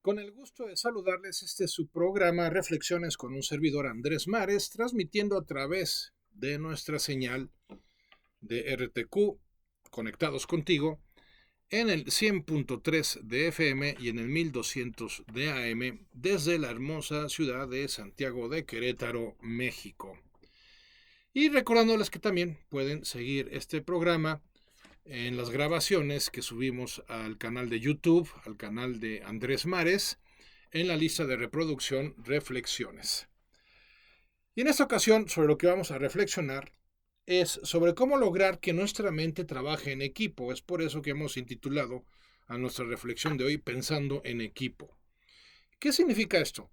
Con el gusto de saludarles, este es su programa Reflexiones con un servidor Andrés Mares, transmitiendo a través de nuestra señal de RTQ, conectados contigo, en el 100.3 de FM y en el 1200 de AM, desde la hermosa ciudad de Santiago de Querétaro, México. Y recordándoles que también pueden seguir este programa en las grabaciones que subimos al canal de YouTube, al canal de Andrés Mares, en la lista de reproducción Reflexiones. Y en esta ocasión, sobre lo que vamos a reflexionar es sobre cómo lograr que nuestra mente trabaje en equipo. Es por eso que hemos intitulado a nuestra reflexión de hoy Pensando en equipo. ¿Qué significa esto?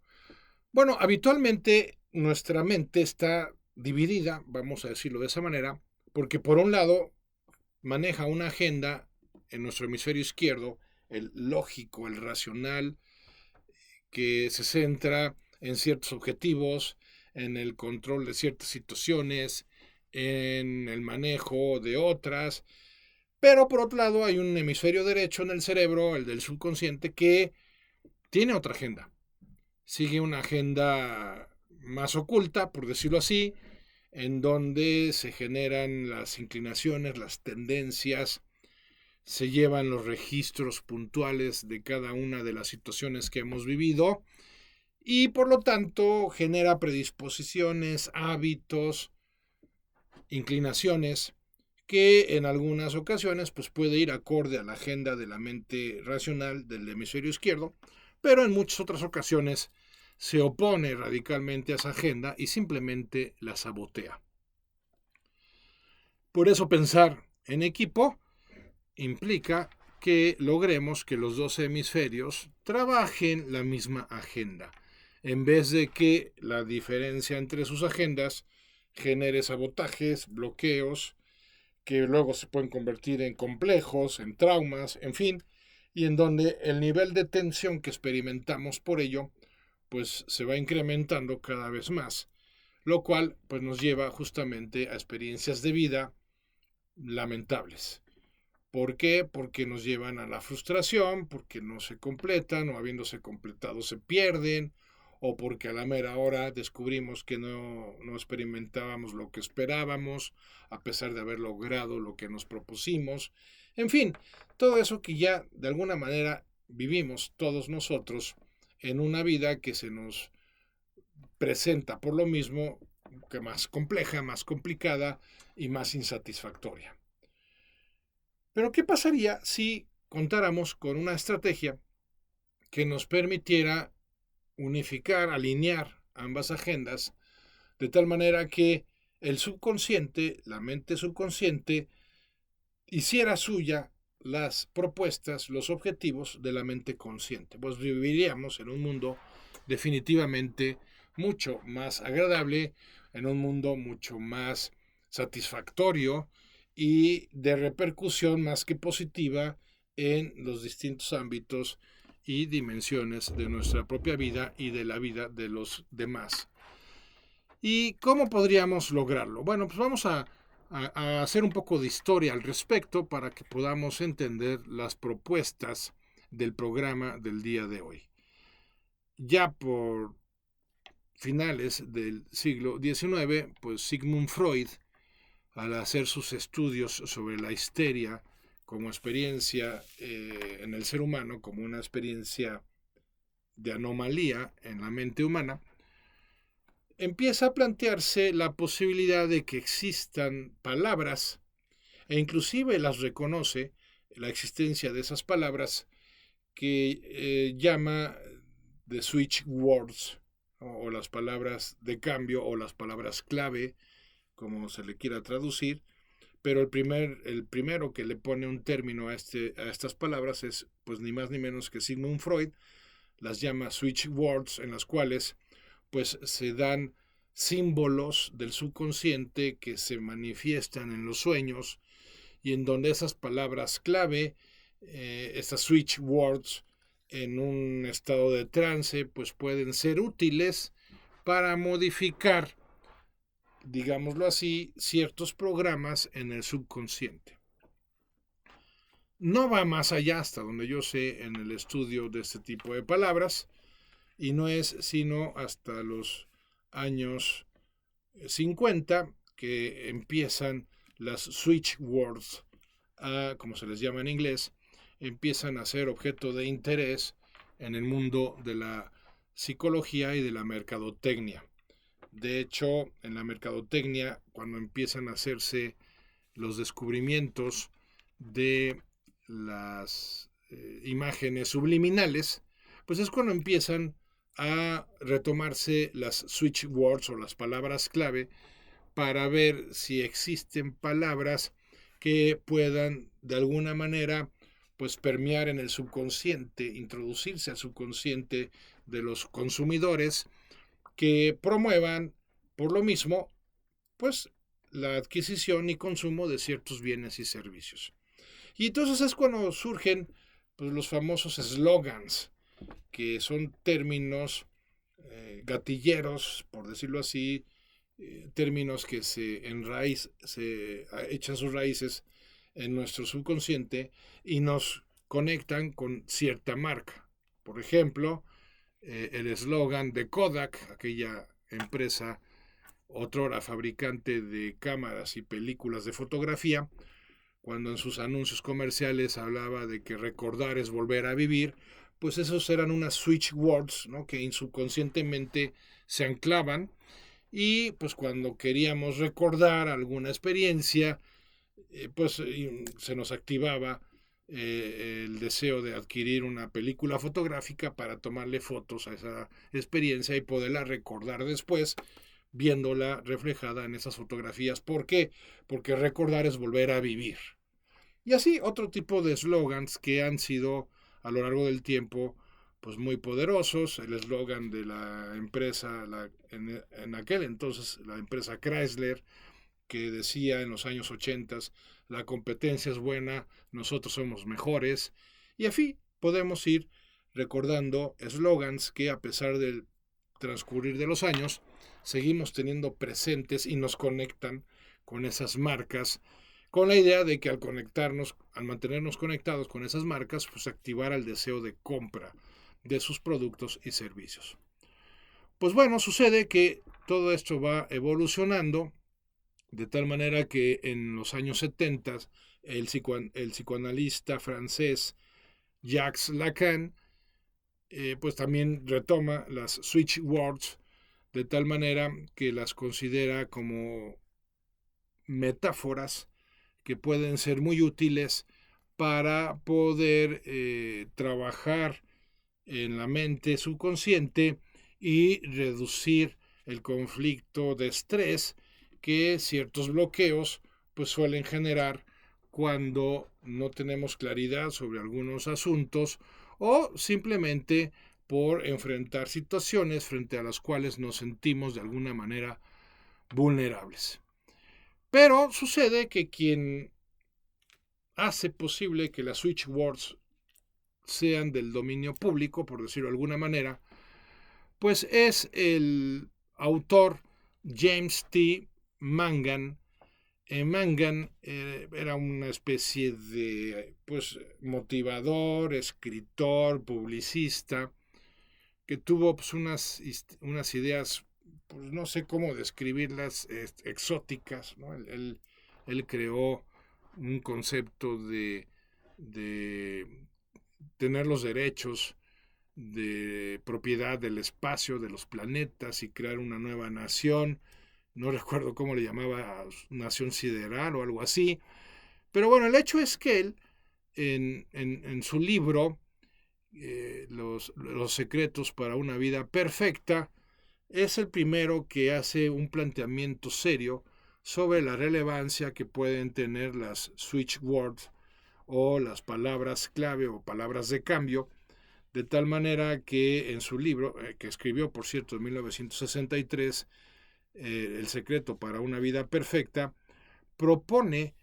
Bueno, habitualmente nuestra mente está dividida, vamos a decirlo de esa manera, porque por un lado maneja una agenda en nuestro hemisferio izquierdo, el lógico, el racional, que se centra en ciertos objetivos, en el control de ciertas situaciones, en el manejo de otras. Pero por otro lado hay un hemisferio derecho en el cerebro, el del subconsciente, que tiene otra agenda. Sigue una agenda más oculta, por decirlo así, en donde se generan las inclinaciones, las tendencias, se llevan los registros puntuales de cada una de las situaciones que hemos vivido y por lo tanto genera predisposiciones, hábitos, inclinaciones que en algunas ocasiones pues puede ir acorde a la agenda de la mente racional del hemisferio izquierdo, pero en muchas otras ocasiones se opone radicalmente a esa agenda y simplemente la sabotea. Por eso pensar en equipo implica que logremos que los dos hemisferios trabajen la misma agenda, en vez de que la diferencia entre sus agendas genere sabotajes, bloqueos, que luego se pueden convertir en complejos, en traumas, en fin, y en donde el nivel de tensión que experimentamos por ello, pues se va incrementando cada vez más, lo cual pues nos lleva justamente a experiencias de vida lamentables. ¿Por qué? Porque nos llevan a la frustración, porque no se completan o habiéndose completado se pierden, o porque a la mera hora descubrimos que no experimentábamos lo que esperábamos, a pesar de haber logrado lo que nos propusimos. En fin, todo eso que ya de alguna manera vivimos todos nosotros en una vida que se nos presenta por lo mismo que más compleja, más complicada y más insatisfactoria. Pero ¿qué pasaría si contáramos con una estrategia que nos permitiera unificar, alinear ambas agendas, de tal manera que el subconsciente, la mente subconsciente, hiciera suya las propuestas, los objetivos de la mente consciente? Pues viviríamos en un mundo definitivamente mucho más agradable, en un mundo mucho más satisfactorio y de repercusión más que positiva en los distintos ámbitos y dimensiones de nuestra propia vida y de la vida de los demás. ¿Y cómo podríamos lograrlo? Bueno, pues vamos a hacer un poco de historia al respecto para que podamos entender las propuestas del programa del día de hoy. Ya por finales del siglo XIX, pues Sigmund Freud, al hacer sus estudios sobre la histeria como experiencia en el ser humano, como una experiencia de anomalía en la mente humana, empieza a plantearse la posibilidad de que existan palabras, e inclusive las reconoce la existencia de esas palabras que llama the switch words, o las palabras de cambio o las palabras clave, como se le quiera traducir, pero el primero que le pone un término a estas palabras es pues ni más ni menos que Sigmund Freud. Las llama switch words, en las cuales pues se dan símbolos del subconsciente que se manifiestan en los sueños y en donde esas palabras clave, estas switch words, en un estado de trance, pues pueden ser útiles para modificar, digámoslo así, ciertos programas en el subconsciente. no va más allá, hasta donde yo sé, en el estudio de este tipo de palabras, y no es sino hasta los años 50 que empiezan las switch words, como se les llama en inglés, empiezan a ser objeto de interés en el mundo de la psicología y de la mercadotecnia. De hecho, en la mercadotecnia, cuando empiezan a hacerse los descubrimientos de las imágenes subliminales, pues es cuando empiezan a retomarse las switch words o las palabras clave para ver si existen palabras que puedan de alguna manera pues permear en el subconsciente, introducirse al subconsciente de los consumidores, que promuevan por lo mismo pues la adquisición y consumo de ciertos bienes y servicios. Y entonces es cuando surgen pues, los famosos slogans, que son términos gatilleros, por decirlo así, términos que se echan sus raíces en nuestro subconsciente y nos conectan con cierta marca. Por ejemplo, el eslogan de Kodak, aquella empresa otrora fabricante de cámaras y películas de fotografía, cuando en sus anuncios comerciales hablaba de que recordar es volver a vivir, pues esos eran unas switch words, ¿no?, que subconscientemente se anclaban, y pues cuando queríamos recordar alguna experiencia, pues se nos activaba el deseo de adquirir una película fotográfica para tomarle fotos a esa experiencia y poderla recordar después, viéndola reflejada en esas fotografías. ¿Por qué? Porque recordar es volver a vivir. Y así otro tipo de slogans que han sido a lo largo del tiempo pues muy poderosos. El eslogan de la empresa, en aquel entonces la empresa Chrysler, que decía en los años 80, la competencia es buena, nosotros somos mejores. Y así podemos ir recordando eslogans que a pesar del transcurrir de los años seguimos teniendo presentes y nos conectan con esas marcas, con la idea de que al conectarnos, al mantenernos conectados con esas marcas, pues activar el deseo de compra de sus productos y servicios. Pues bueno, sucede que todo esto va evolucionando de tal manera que en los años 70 el psicoanalista francés Jacques Lacan pues también retoma las switch words de tal manera que las considera como metáforas que pueden ser muy útiles para poder trabajar en la mente subconsciente y reducir el conflicto de estrés que ciertos bloqueos pues suelen generar cuando no tenemos claridad sobre algunos asuntos o simplemente por enfrentar situaciones frente a las cuales nos sentimos de alguna manera vulnerables. Pero sucede que quien hace posible que las switch words sean del dominio público, por decirlo de alguna manera, pues es el autor James T. Mangan. Mangan era una especie de pues, motivador, escritor, publicista, que tuvo pues, unas ideas, pues, no sé cómo describirlas, exóticas, ¿no? Él creó un concepto de tener los derechos de propiedad del espacio, de los planetas, y crear una nueva nación. No recuerdo cómo le llamaba, nación sideral o algo así. Pero bueno, el hecho es que él, en su libro, los secretos para una vida perfecta, es el primero que hace un planteamiento serio sobre la relevancia que pueden tener las switch words o las palabras clave o palabras de cambio, de tal manera que en su libro, que escribió por cierto en 1963, El secreto para una vida perfecta, propone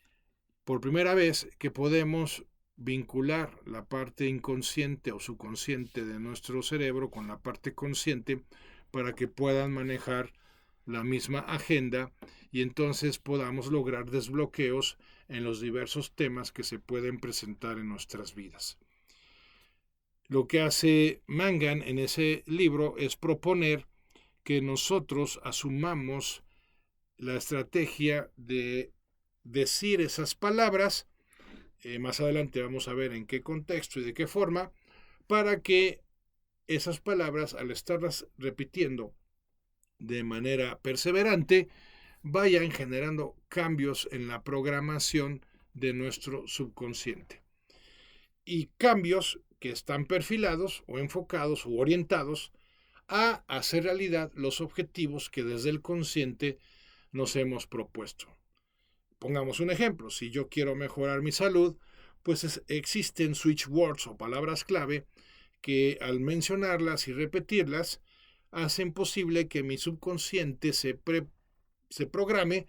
por primera vez que podemos vincular la parte inconsciente o subconsciente de nuestro cerebro con la parte consciente para que puedan manejar la misma agenda y entonces podamos lograr desbloqueos en los diversos temas que se pueden presentar en nuestras vidas. Lo que hace Mangan en ese libro es proponer que nosotros asumamos la estrategia de decir esas palabras. Más adelante vamos a ver en qué contexto y de qué forma, para que esas palabras, al estarlas repitiendo de manera perseverante, vayan generando cambios en la programación de nuestro subconsciente. Y cambios que están perfilados o enfocados o orientados a hacer realidad los objetivos que desde el consciente nos hemos propuesto. Pongamos un ejemplo, si yo quiero mejorar mi salud, pues existen switch words o palabras clave que al mencionarlas y repetirlas hacen posible que mi subconsciente se programe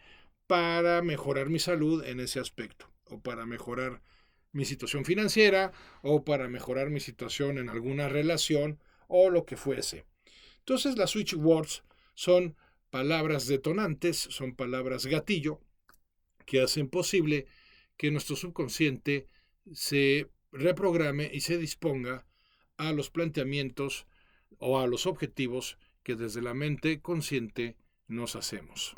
para mejorar mi salud en ese aspecto, o para mejorar mi situación financiera, o para mejorar mi situación en alguna relación, o lo que fuese. Entonces las switch words son palabras detonantes, son palabras gatillo, que hacen posible que nuestro subconsciente se reprograme y se disponga a los planteamientos o a los objetivos que desde la mente consciente nos hacemos.